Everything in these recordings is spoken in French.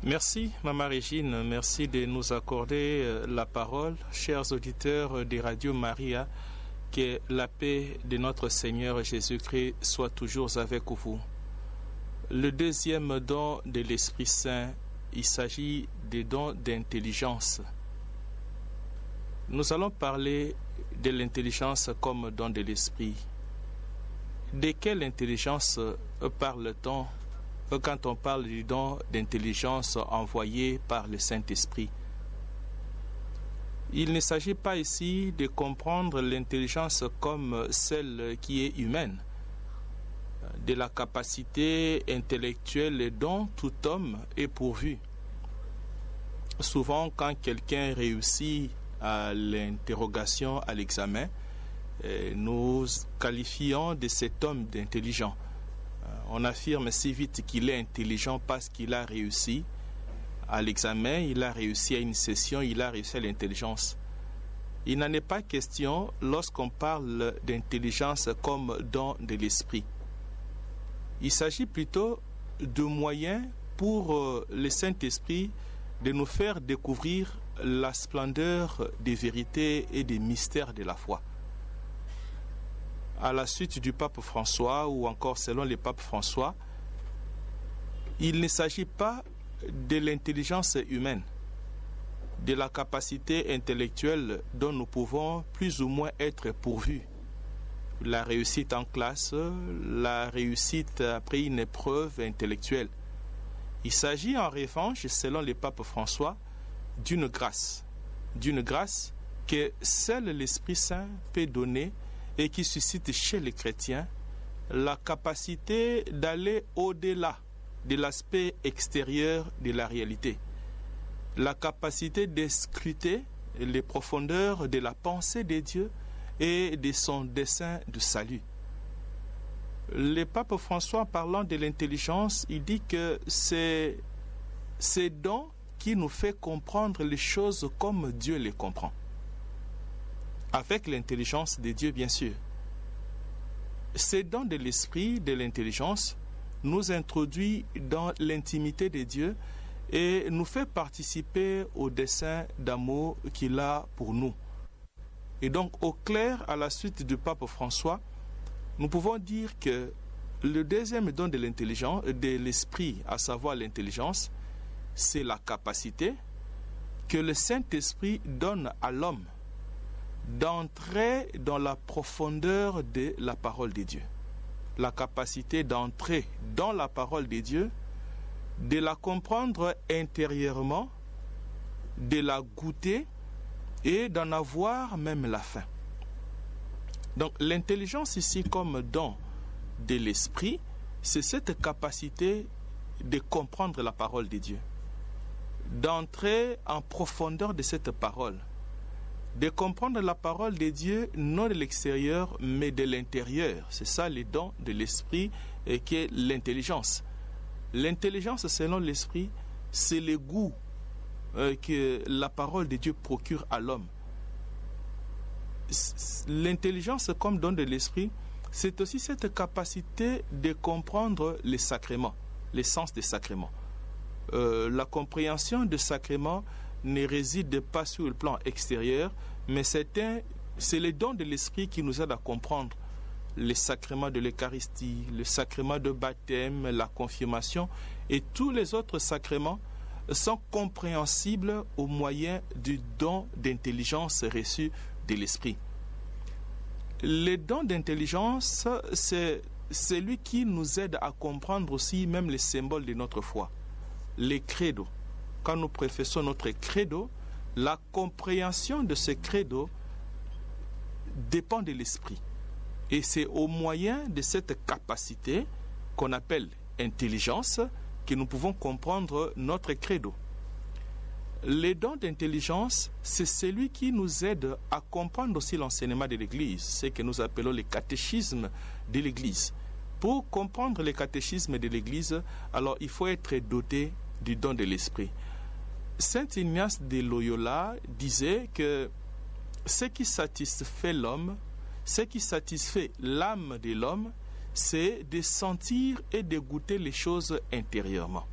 Merci, Maman Régine. Merci de nous accorder la parole. Chers auditeurs de Radio Maria, que la paix de notre Seigneur Jésus-Christ soit toujours avec vous. Le deuxième don de l'Esprit Saint, il s'agit des dons d'intelligence. Nous allons parler de l'intelligence comme don de l'Esprit. De quelle intelligence parle-t-on quand on parle du don d'intelligence envoyé par le Saint-Esprit? Il ne s'agit pas ici de comprendre l'intelligence comme celle qui est humaine, de la capacité intellectuelle dont tout homme est pourvu. Souvent, quand quelqu'un réussit à l'interrogation, à l'examen, nous qualifions de cet homme d'intelligent. On affirme si vite qu'il est intelligent parce qu'il a réussi à l'examen, il a réussi à une session, il a réussi à l'intelligence. Il n'en est pas question lorsqu'on parle d'intelligence comme don de l'esprit. Il s'agit plutôt de moyens pour le Saint-Esprit de nous faire découvrir la splendeur des vérités et des mystères de la foi. À la suite du pape François, ou encore selon le pape François, il ne s'agit pas de l'intelligence humaine, de la capacité intellectuelle dont nous pouvons plus ou moins être pourvus. La réussite en classe, la réussite après une épreuve intellectuelle. Il s'agit en revanche, selon le pape François, d'une grâce que seul l'Esprit Saint peut donner et qui suscite chez les chrétiens la capacité d'aller au-delà de l'aspect extérieur de la réalité, la capacité de scruter les profondeurs de la pensée de Dieu et de son dessein de salut. Le pape François, parlant de l'intelligence, il dit que c'est ce don qui nous fait comprendre les choses comme Dieu les comprend. Avec l'intelligence de Dieu, bien sûr. Ce don de l'esprit, de l'intelligence, nous introduit dans l'intimité de Dieu et nous fait participer au dessein d'amour qu'il a pour nous. Et donc, au clair, à la suite du pape François, nous pouvons dire que le deuxième don de l'intelligence, de l'esprit, à savoir l'intelligence, c'est la capacité que le Saint-Esprit donne à l'homme d'entrer dans la profondeur de la parole de Dieu. La capacité d'entrer dans la parole de Dieu, de la comprendre intérieurement, de la goûter et d'en avoir même la faim. Donc l'intelligence ici comme don de l'esprit, c'est cette capacité de comprendre la parole de Dieu, d'entrer en profondeur de cette parole, de comprendre la parole de Dieu non de l'extérieur mais de l'intérieur. C'est ça le don de l'esprit qui est l'intelligence. L'intelligence selon l'esprit, c'est le goût que la parole de Dieu procure à l'homme. L'intelligence comme don de l'esprit, c'est aussi cette capacité de comprendre les sacrements, l'essence des sacrements. La compréhension des sacrements ne réside pas sur le plan extérieur, mais c'est le don de l'esprit qui nous aide à comprendre les sacrements de l'Eucharistie, le sacrement de baptême, la confirmation et tous les autres sacrements sont compréhensibles au moyen du don d'intelligence reçu de l'esprit. Le don d'intelligence, c'est celui qui nous aide à comprendre aussi même les symboles de notre foi, les credos. Quand nous professons notre credo, la compréhension de ce credo dépend de l'esprit. Et c'est au moyen de cette capacité qu'on appelle intelligence que nous pouvons comprendre notre credo. Le don d'intelligence, c'est celui qui nous aide à comprendre aussi l'enseignement de l'Église, ce que nous appelons le catéchisme de l'Église. Pour comprendre le catéchisme de l'Église, alors il faut être doté du don de l'esprit. Saint Ignace de Loyola disait que ce qui satisfait l'homme, ce qui satisfait l'âme de l'homme, c'est de sentir et de goûter les choses intérieurement.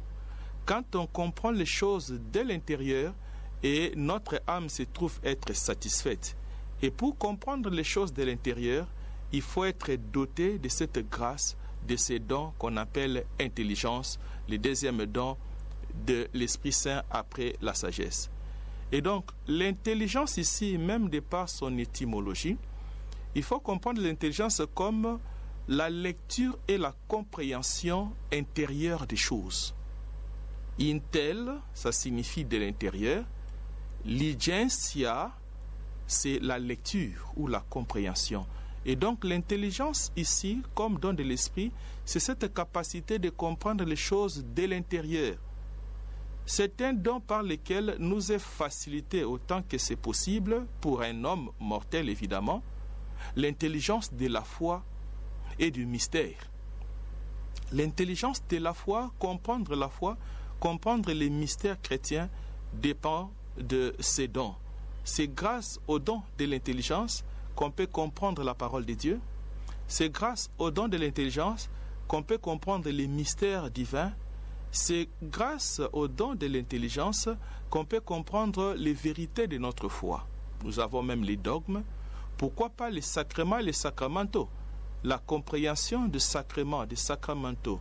quand on comprend les choses dès l'intérieur, et notre âme se trouve être satisfaite. Et pour comprendre les choses de l'intérieur, il faut être doté de cette grâce, de ces dons qu'on appelle intelligence, le deuxième don de l'Esprit Saint après la sagesse. Et donc, l'intelligence ici, même de par son étymologie, il faut comprendre l'intelligence comme la lecture et la compréhension intérieure des choses. Intel, ça signifie de l'intérieur. Ligentia, c'est la lecture ou la compréhension. Et donc l'intelligence ici, comme don de l'esprit, c'est cette capacité de comprendre les choses de l'intérieur. C'est un don par lequel nous est facilité autant que c'est possible, pour un homme mortel évidemment, l'intelligence de la foi et du mystère. L'intelligence de la foi, comprendre les mystères chrétiens dépend de ces dons. C'est grâce aux dons de l'intelligence qu'on peut comprendre la parole de Dieu. C'est grâce aux dons de l'intelligence qu'on peut comprendre les mystères divins. C'est grâce aux dons de l'intelligence qu'on peut comprendre les vérités de notre foi. Nous avons même les dogmes. Pourquoi pas les sacrements et les sacramentaux? La compréhension des sacrements, des sacramentaux,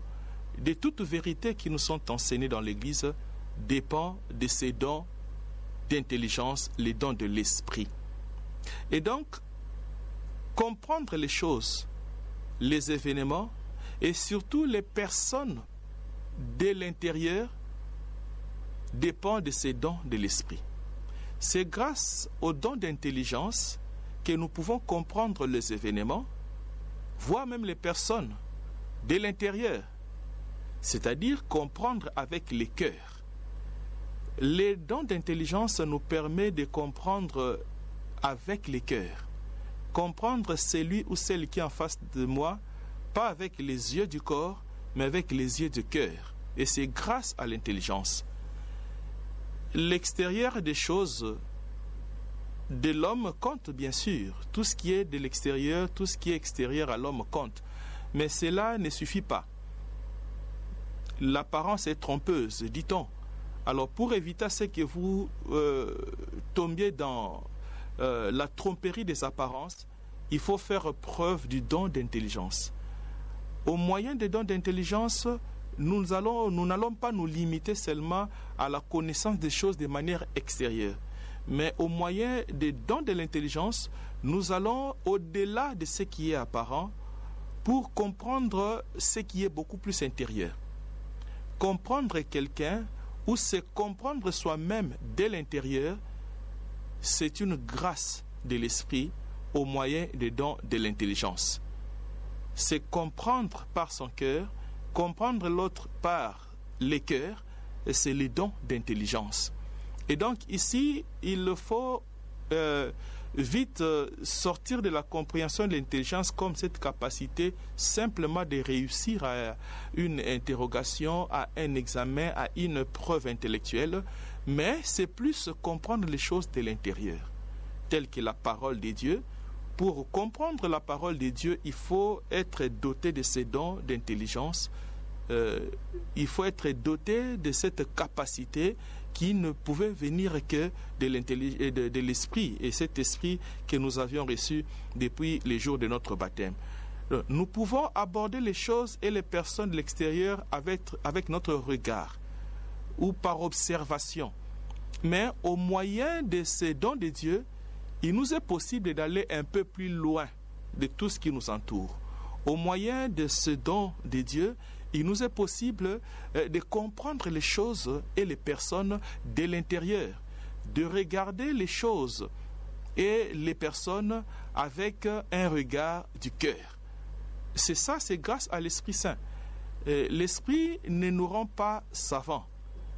de toutes vérités qui nous sont enseignées dans l'Église dépend de ces dons d'intelligence, les dons de l'esprit. Et donc, comprendre les choses, les événements et surtout les personnes de l'intérieur dépend de ces dons de l'esprit. C'est grâce aux dons d'intelligence que nous pouvons comprendre les événements, voire même les personnes de l'intérieur, c'est-à-dire comprendre avec les cœurs. Les dons d'intelligence nous permettent de comprendre avec les cœurs, comprendre celui ou celle qui est en face de moi, pas avec les yeux du corps, mais avec les yeux du cœur. Et c'est grâce à l'intelligence. L'extérieur des choses de l'homme compte bien sûr. Tout ce qui est de l'extérieur, tout ce qui est extérieur à l'homme compte. Mais cela ne suffit pas. L'apparence est trompeuse, dit-on. Alors pour éviter ce que vous tombiez dans la tromperie des apparences, il faut faire preuve du don d'intelligence. Au moyen des dons d'intelligence, nous n'allons pas nous limiter seulement à la connaissance des choses de manière extérieure. Mais au moyen des dons de l'intelligence, nous allons au-delà de ce qui est apparent pour comprendre ce qui est beaucoup plus intérieur. Comprendre quelqu'un ou se comprendre soi-même dès l'intérieur, c'est une grâce de l'esprit au moyen des dons de l'intelligence. C'est comprendre par son cœur, comprendre l'autre par les cœurs, et c'est les dons d'intelligence. Et donc ici, il faut vite sortir de la compréhension de l'intelligence comme cette capacité simplement de réussir à une interrogation, à un examen, à une preuve intellectuelle, mais c'est plus comprendre les choses de l'intérieur, telles que la parole de Dieu. Pour comprendre la parole de Dieu, il faut être doté de ces dons d'intelligence. Il faut être doté de cette capacité qui ne pouvait venir que de l'esprit, et cet esprit que nous avions reçu depuis les jours de notre baptême. Nous pouvons aborder les choses et les personnes de l'extérieur avec notre regard ou par observation. Mais au moyen de ces dons de Dieu, il nous est possible d'aller un peu plus loin de tout ce qui nous entoure. Au moyen de ce don de Dieu, il nous est possible de comprendre les choses et les personnes de l'intérieur, de regarder les choses et les personnes avec un regard du cœur. C'est ça, c'est grâce à l'Esprit Saint. L'Esprit ne nous rend pas savants,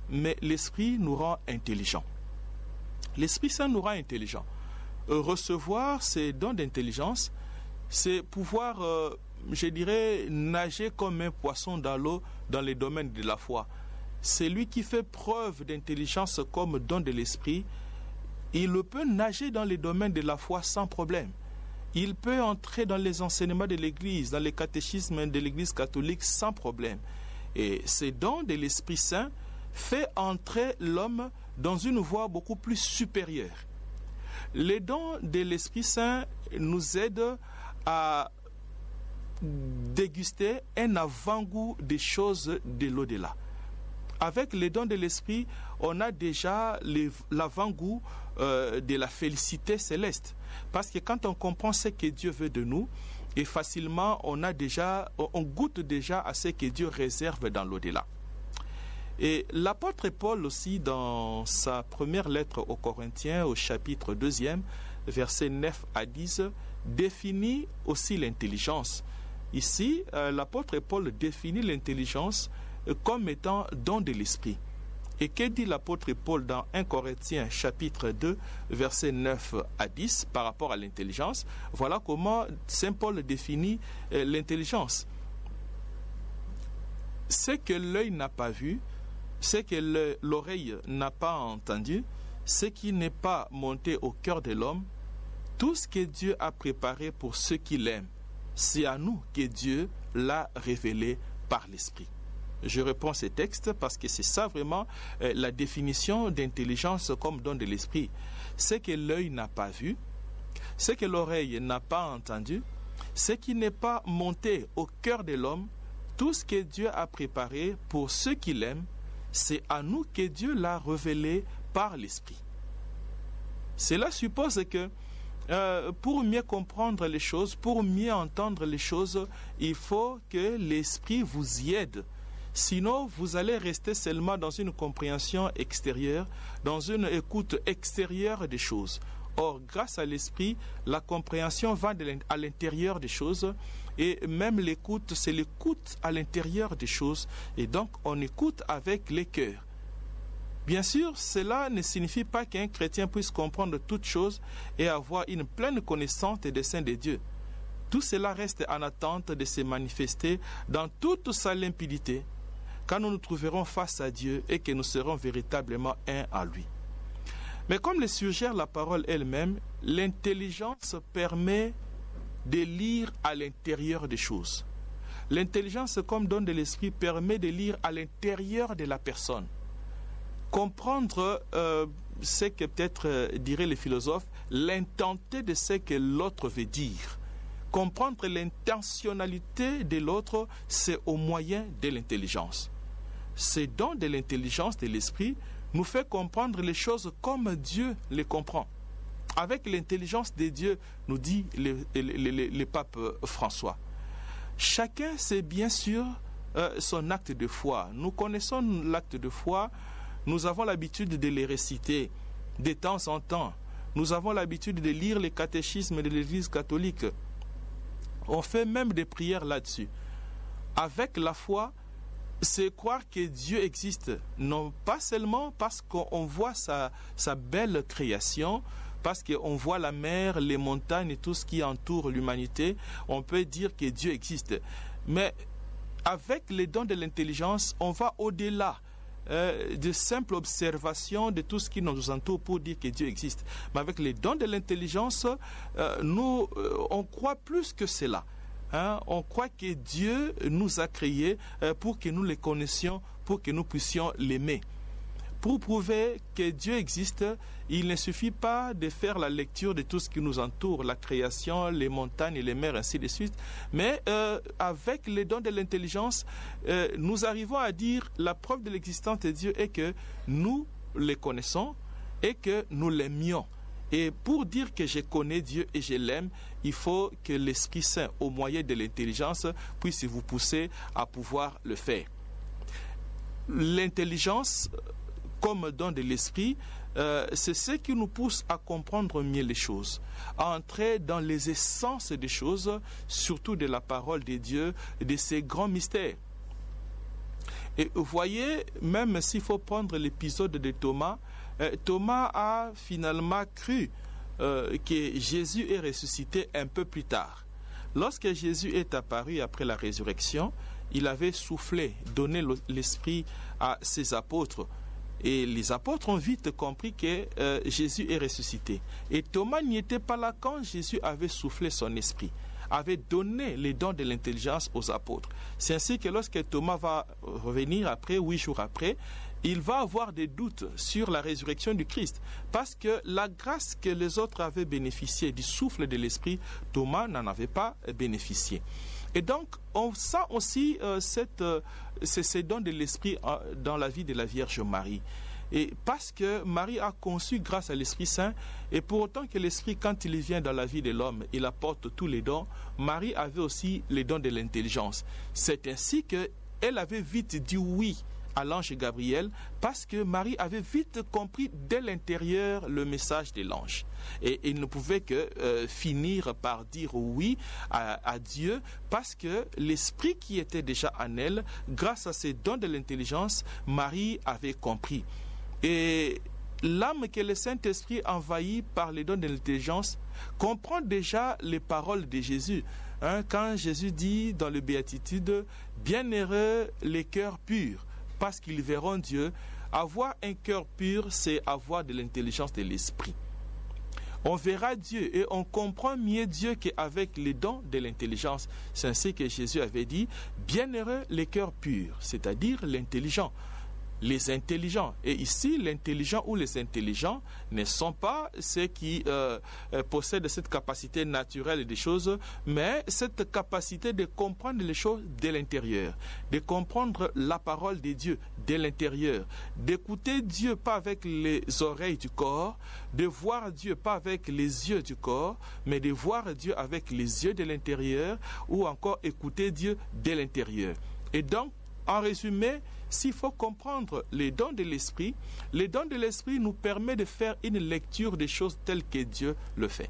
mais l'Esprit nous rend intelligents. L'Esprit Saint nous rend intelligents. Recevoir ces dons d'intelligence, c'est pouvoir, nager comme un poisson dans l'eau dans les domaines de la foi. Celui qui fait preuve d'intelligence comme don de l'esprit, il peut nager dans les domaines de la foi sans problème. Il peut entrer dans les enseignements de l'Église, dans les catéchismes de l'Église catholique sans problème. Et ces dons de l'Esprit Saint fait entrer l'homme dans une voie beaucoup plus supérieure. Les dons de l'Esprit Saint nous aident à déguster un avant-goût des choses de l'au-delà. Avec les dons de l'Esprit, on a déjà l'avant-goût de la félicité céleste. Parce que quand on comprend ce que Dieu veut de nous, et facilement on goûte déjà à ce que Dieu réserve dans l'au-delà. Et l'apôtre Paul aussi, dans sa première lettre aux Corinthiens, au chapitre 2, versets 9 à 10, définit aussi l'intelligence. Ici, l'apôtre Paul définit l'intelligence comme étant don de l'esprit. Et que dit l'apôtre Paul dans 1 Corinthiens chapitre 2, versets 9 à 10 par rapport à l'intelligence? Voilà comment Saint Paul définit l'intelligence. Ce que l'œil n'a pas vu, ce que l'oreille n'a pas entendu, ce qui n'est pas monté au cœur de l'homme, tout ce que Dieu a préparé pour ceux qui l'aiment, c'est à nous que Dieu l'a révélé par l'Esprit. Je reprends ces textes parce que c'est ça vraiment la définition d'intelligence comme don de l'Esprit. Ce que l'œil n'a pas vu, ce que l'oreille n'a pas entendu, ce qui n'est pas monté au cœur de l'homme, tout ce que Dieu a préparé pour ceux qui l'aiment, c'est à nous que Dieu l'a révélé par l'Esprit. Cela suppose que pour mieux comprendre les choses, pour mieux entendre les choses, il faut que l'Esprit vous y aide. Sinon, vous allez rester seulement dans une compréhension extérieure, dans une écoute extérieure des choses. Or, grâce à l'Esprit, la compréhension va à l'intérieur des choses et même l'écoute, c'est l'écoute à l'intérieur des choses. Et donc, on écoute avec les cœurs. Bien sûr, cela ne signifie pas qu'un chrétien puisse comprendre toutes choses et avoir une pleine connaissance des desseins de Dieu. Tout cela reste en attente de se manifester dans toute sa limpidité, quand nous nous trouverons face à Dieu et que nous serons véritablement un à lui. Mais comme le suggère la parole elle-même, l'intelligence permet de lire à l'intérieur des choses. L'intelligence comme don de l'esprit permet de lire à l'intérieur de la personne. Comprendre ce que peut-être diraient les philosophes, l'intenté de ce que l'autre veut dire. Comprendre l'intentionnalité de l'autre, c'est au moyen de l'intelligence. Ce don de l'intelligence de l'esprit nous fait comprendre les choses comme Dieu les comprend. Avec l'intelligence de Dieu, nous dit le pape François. Chacun sait bien sûr son acte de foi. Nous connaissons l'acte de foi, nous avons l'habitude de les réciter de temps en temps. Nous avons l'habitude de lire les catéchismes de l'Église catholique. On fait même des prières là-dessus. Avec la foi, c'est croire que Dieu existe, non pas seulement parce qu'on voit sa belle création, parce qu'on voit la mer, les montagnes et tout ce qui entoure l'humanité, on peut dire que Dieu existe. Mais avec les dons de l'intelligence, on va au-delà de simples observations de tout ce qui nous entoure pour dire que Dieu existe. Mais avec les dons de l'intelligence, on croit plus que cela. On croit que Dieu nous a créés pour que nous les connaissions, pour que nous puissions l'aimer. Pour prouver que Dieu existe, il ne suffit pas de faire la lecture de tout ce qui nous entoure, la création, les montagnes, les mers, ainsi de suite. Mais avec les dons de l'intelligence, nous arrivons à dire la preuve de l'existence de Dieu est que nous les connaissons et que nous l'aimions. Et pour dire que je connais Dieu et je l'aime, il faut que l'Esprit Saint, au moyen de l'intelligence, puisse vous pousser à pouvoir le faire. L'intelligence, comme don de l'Esprit, c'est ce qui nous pousse à comprendre mieux les choses, à entrer dans les essences des choses, surtout de la parole de Dieu, de ses grands mystères. Et vous voyez, même s'il faut prendre l'épisode de Thomas, Thomas a finalement cru que Jésus est ressuscité un peu plus tard. Lorsque Jésus est apparu après la résurrection, il avait soufflé, donné l'esprit à ses apôtres. Et les apôtres ont vite compris que Jésus est ressuscité. Et Thomas n'y était pas là quand Jésus avait soufflé son esprit, avait donné les dons de l'intelligence aux apôtres. C'est ainsi que lorsque Thomas va revenir après, 8 jours après, il va avoir des doutes sur la résurrection du Christ, parce que la grâce que les autres avaient bénéficiée du souffle de l'Esprit, Thomas n'en avait pas bénéficié. Et donc, on sent aussi ces dons de l'Esprit dans la vie de la Vierge Marie. Et parce que Marie a conçu grâce à l'Esprit Saint, et pour autant que l'Esprit, quand il vient dans la vie de l'homme, il apporte tous les dons, Marie avait aussi les dons de l'intelligence. C'est ainsi qu'elle avait vite dit oui à l'ange Gabriel, parce que Marie avait vite compris dès l'intérieur le message de l'ange. Et il ne pouvait que finir par dire oui à Dieu, parce que l'esprit qui était déjà en elle, grâce à ses dons de l'intelligence, Marie avait compris. Et l'âme que le Saint-Esprit envahit par les dons de l'intelligence comprend déjà les paroles de Jésus. Quand Jésus dit dans le Béatitude, « Bienheureux les cœurs purs », parce qu'ils verront Dieu. Avoir un cœur pur, c'est avoir de l'intelligence de l'esprit. On verra Dieu et on comprend mieux Dieu qu'avec les dons de l'intelligence. C'est ainsi que Jésus avait dit, bienheureux les cœurs purs, c'est-à-dire l'intelligent. Les intelligents. Et ici, l'intelligent ou les intelligents ne sont pas ceux qui possèdent cette capacité naturelle des choses, mais cette capacité de comprendre les choses de l'intérieur, de comprendre la parole de Dieu de l'intérieur, d'écouter Dieu pas avec les oreilles du corps, de voir Dieu pas avec les yeux du corps, mais de voir Dieu avec les yeux de l'intérieur, ou encore écouter Dieu de l'intérieur. Et donc, en résumé, s'il faut comprendre les dons de l'esprit nous permettent de faire une lecture des choses telles que Dieu le fait.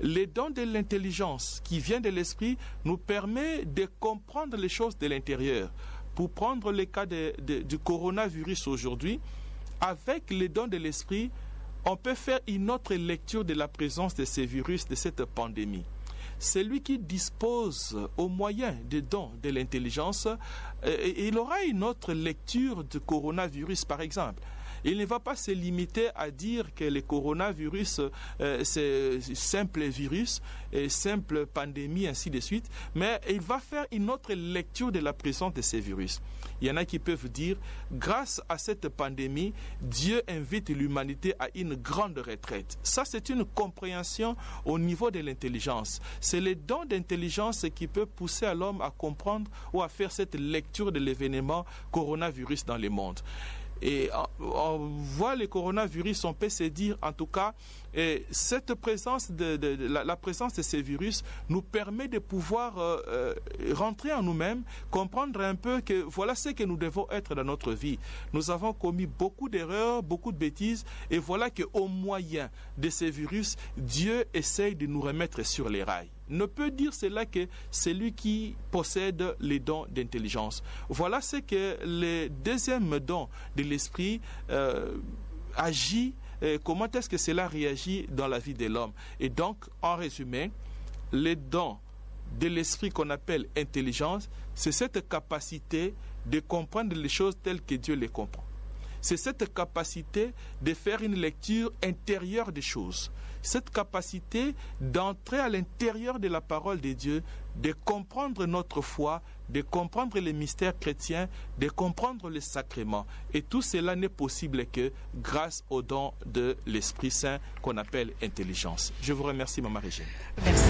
Les dons de l'intelligence qui viennent de l'esprit nous permettent de comprendre les choses de l'intérieur. Pour prendre le cas du coronavirus aujourd'hui, avec les dons de l'esprit, on peut faire une autre lecture de la présence de ces virus, de cette pandémie. Celui qui dispose aux moyens des dons de l'intelligence, il aura une autre lecture du coronavirus, par exemple. Il ne va pas se limiter à dire que le coronavirus, c'est simple virus, simple pandémie, ainsi de suite, mais il va faire une autre lecture de la présence de ces virus. Il y en a qui peuvent dire, grâce à cette pandémie, Dieu invite l'humanité à une grande retraite. Ça, c'est une compréhension au niveau de l'intelligence. C'est le don d'intelligence qui peut pousser à l'homme à comprendre ou à faire cette lecture de l'événement coronavirus dans le monde. Et on voit le coronavirus, on peut se dire en tout cas, cette présence la présence de ces virus nous permet de pouvoir rentrer en nous-mêmes, comprendre un peu que voilà ce que nous devons être dans notre vie. Nous avons commis beaucoup d'erreurs, beaucoup de bêtises, et voilà qu'au moyen de ces virus, Dieu essaye de nous remettre sur les rails. Ne peut dire cela que c'est lui qui possède les dons d'intelligence. Voilà ce que le deuxième don de l'esprit agit, comment est-ce que cela réagit dans la vie de l'homme. Et donc, en résumé, les dons de l'esprit qu'on appelle intelligence, c'est cette capacité de comprendre les choses telles que Dieu les comprend. C'est cette capacité de faire une lecture intérieure des choses. Cette capacité d'entrer à l'intérieur de la parole de Dieu, de comprendre notre foi, de comprendre les mystères chrétiens, de comprendre les sacrements. Et tout cela n'est possible que grâce au don de l'Esprit Saint qu'on appelle intelligence. Je vous remercie, Maman Régine. Merci.